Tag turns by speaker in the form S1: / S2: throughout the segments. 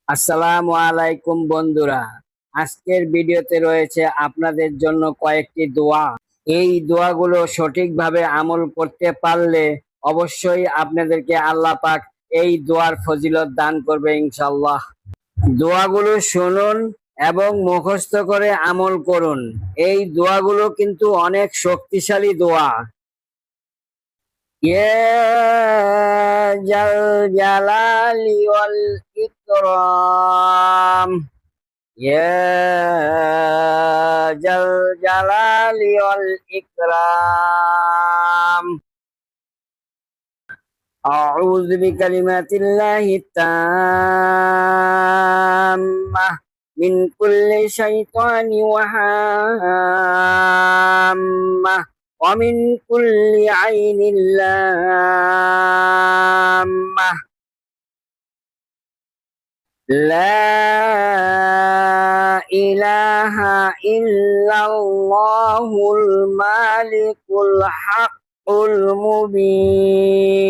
S1: আসসালামু আলাইকুম বন্ধুরা। আজকের ভিডিওতে রয়েছে আপনাদের জন্য কয়েকটি দোয়া। এই দোয়াগুলো সঠিকভাবে আমল করতে পারলে অবশ্যই আপনাদেরকে আল্লাহ পাক এই দোয়ার ফজিলত দান করবে ইনশাআল্লাহ। দোয়াগুলো শুনুন এবং মুখস্থ করে আমল করুন। এই দোয়াগুলো কিন্তু অনেক শক্তিশালী দোয়া। জাল জালালি ওয়াল ইকরাম, জাল জালালি ওয়াল ইকরাম, আউযু বিকালিমাতিল্লাহি তাম্মাহ মিন কুল্লি শাইতানি ওয়া হাম্মাহ ওয়া মিন কুল্লি আইনিল লাম্মাহ। لا إله إلا الله الملك الحق المبين.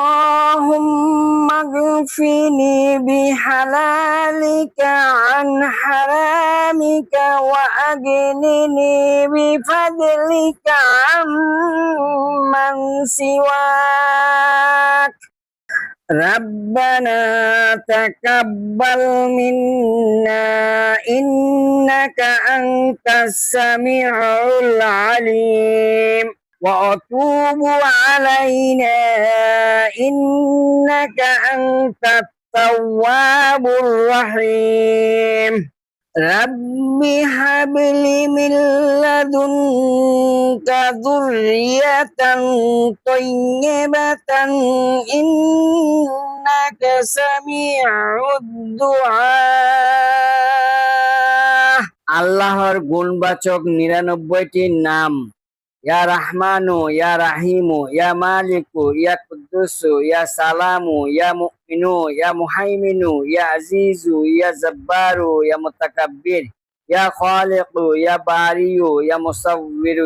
S1: اللهم اغفني بحلالك عن حرامك وأغنني بفضلك عمن سواك. ربنا تقبل منا إنك أنت السميع العليم وأتوب علينا إنك أنت التواب الرحيم. رب هب لي من لدنك ذرية طيبة إنك سميع الدعاء. আল্লাহর গুণবাচক ৯৯টি নাম: ইয়া রাহমানু, ইয়া রাহিমু, ইয়া মালিকু, ইয়া কুদ্দুসু, ইয়া সালামু, ইয়া মুমিনু, ইয়া মুহাইমিনু, ইয়া আজিজু, ইয়া জব্বারু, ইয়া মুতাকাব্বির, ইয়া খালিকু, ইয়া বারিউ, ইয়া মুসাব্বিরু।